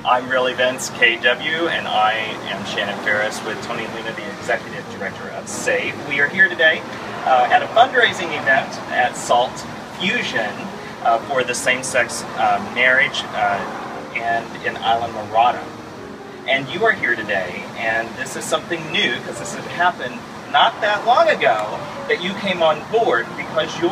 I'm really Vince, KW, and I am Shannon Ferris with Tony Lima, the Executive Director of S.A.V.E. We are here today at a fundraising event at SALT Fusion for the same-sex marriage and in Island Marada. And you are here today, and this is something new because this had happened not that long ago that you came on board because you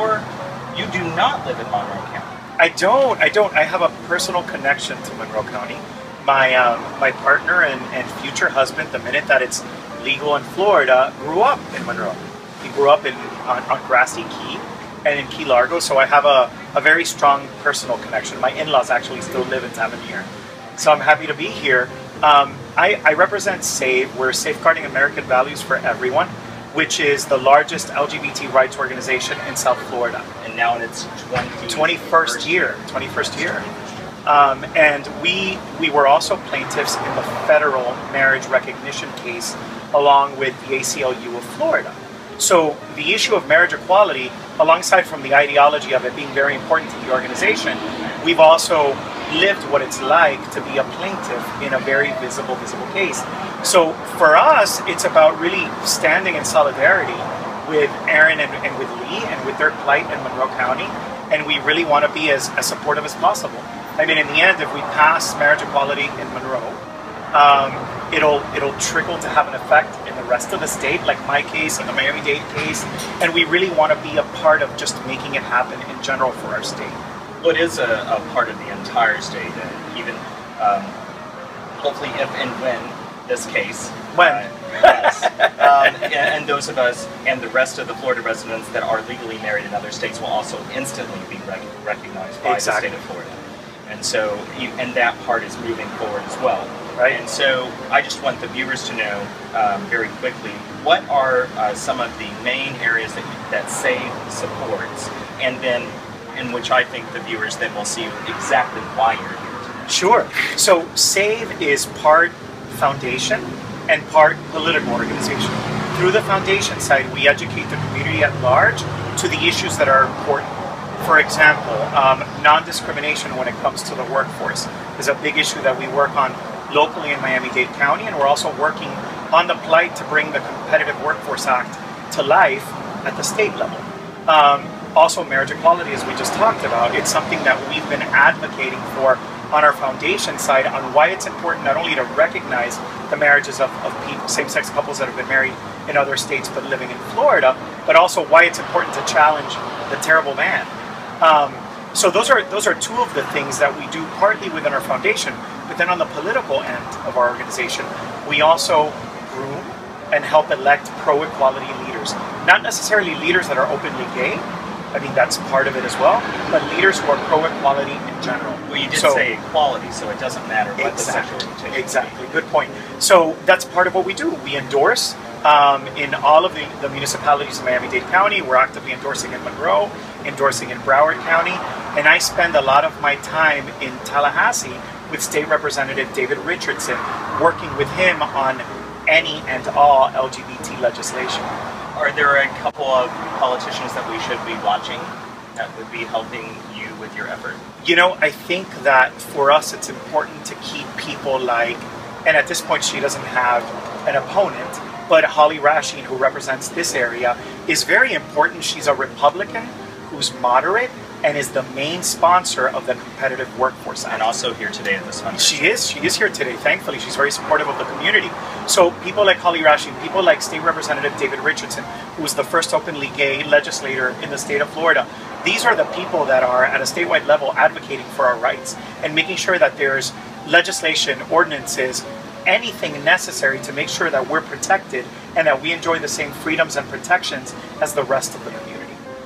do not live in Monroe County. I don't. I have a personal connection to Monroe County. My partner and future husband, the minute that it's legal in Florida, grew up in Monroe. He grew up on Grassy Key and in Key Largo, so I have a very strong personal connection. My in-laws actually still live in Tavernier. So I'm happy to be here. I represent S.A.V.E. We're Safeguarding American Values for Everyone, which is the largest LGBT rights organization in South Florida. And now in its 21st year. And we were also plaintiffs in the federal marriage recognition case along with the ACLU of Florida. So the issue of marriage equality, alongside from the ideology of it being very important to the organization, we've also lived what it's like to be a plaintiff in a very visible case. So for us, it's about really standing in solidarity with Aaron and with Lee and with their plight in Monroe County, and we really want to be as supportive as possible. I mean, in the end, if we pass marriage equality in Monroe, it'll trickle to have an effect in the rest of the state, like my case and the Miami-Dade case, and we really want to be a part of just making it happen in general for our state. Well, it is a part of the entire state, and even hopefully if and when this case, yes, and those of us and the rest of the Florida residents that are legally married in other states will also instantly be recognized by the state of Florida. And so, and that part is moving forward as well. Right. And so I just want the viewers to know very quickly, what are some of the main areas that S.A.V.E. supports, and then in which I think the viewers then will see exactly why you're here today. Sure. So S.A.V.E. is part foundation and part political organization. Through the foundation side, we educate the community at large to the issues that are important. For example, non-discrimination when it comes to the workforce is a big issue that we work on locally in Miami-Dade County, and we're also working on the plight to bring the Competitive Workforce Act to life at the state level. Also, marriage equality, as we just talked about, it's something that we've been advocating for on our foundation side on why it's important not only to recognize the marriages of same-sex couples that have been married in other states but living in Florida, but also why it's important to challenge the terrible ban. So those are two of the things that we do partly within our foundation, but then on the political end of our organization, we also groom and help elect pro-equality leaders. Not necessarily leaders that are openly gay, I mean that's part of it as well, but leaders who are pro-equality in general. Well, you did say equality, so it doesn't matter what the sexual orientation is. Exactly, good point. So that's part of what we do. We endorse in all of the municipalities in Miami-Dade County. We're actively endorsing in Monroe, endorsing in Broward County, and I spend a lot of my time in Tallahassee with State Representative David Richardson, working with him on any and all LGBT legislation. Are there a couple of politicians that we should be watching that would be helping you with your effort? You know, I think that for us it's important to keep people like, and at this point she doesn't have an opponent, but Holly Rasheen, who represents this area, is very important. She's a Republican who's moderate and is the main sponsor of the Competitive Workforce Act. And also here today at this fundraiser. She is here today, thankfully. She's very supportive of the community. So people like Holly Rasheen, people like State Representative David Richardson, who was the first openly gay legislator in the state of Florida, these are the people that are at a statewide level advocating for our rights and making sure that there's legislation, ordinances, anything necessary to make sure that we're protected and that we enjoy the same freedoms and protections as the rest of the community.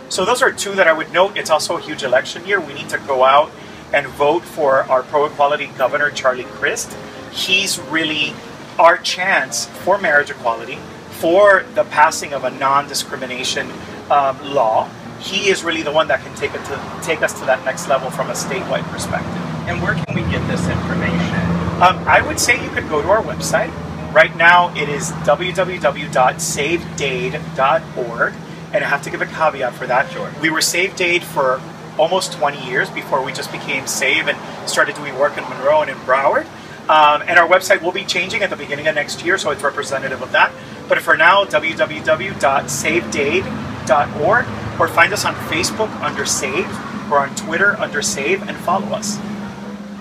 So those are two that I would note. It's also a huge election year. We need to go out and vote for our pro-equality governor, Charlie Crist. He's really our chance for marriage equality, for the passing of a non-discrimination law. He is really the one that can take us to that next level from a statewide perspective. And where can we get this information? I would say you could go to our website. Right now it is www.savedade.org, and I have to give a caveat for that. Sure. We were S.A.V.E. for almost 20 years before we just became S.A.V.E. and started doing work in Monroe and in Broward. And our website will be changing at the beginning of next year, so it's representative of that. But for now, www.savedade.org, or find us on Facebook under S.A.V.E, or on Twitter under S.A.V.E, and follow us.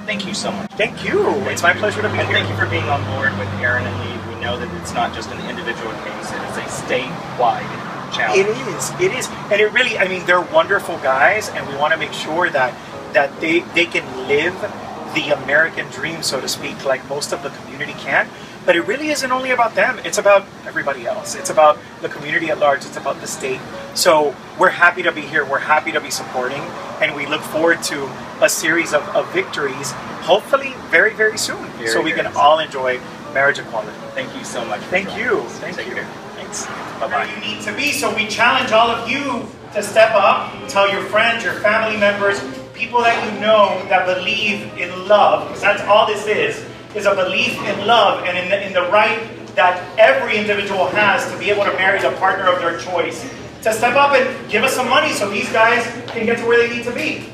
Thank you so much. Thank you. It's my pleasure to be here. Thank you for being on board with Aaron and Lee. We know that it's not just an individual case, it is a statewide challenge. It is. And it really, I mean, they're wonderful guys, and we want to make sure that they can live the American dream, so to speak, like most of the community can. But it really isn't only about them. It's about everybody else. It's about the community at large. It's about the state. So we're happy to be here. We're happy to be supporting. And we look forward to a series of victories, hopefully very, very soon. So we can all enjoy marriage equality. Thank you so much. Thank you. Thank you. Thanks. Bye-bye. Where you need to be. So we challenge all of you to step up, tell your friends, your family members, people that you know that believe in love, because that's all this is a belief in love and in the right that every individual has to be able to marry the partner of their choice. To step up and give us some money so these guys can get to where they need to be.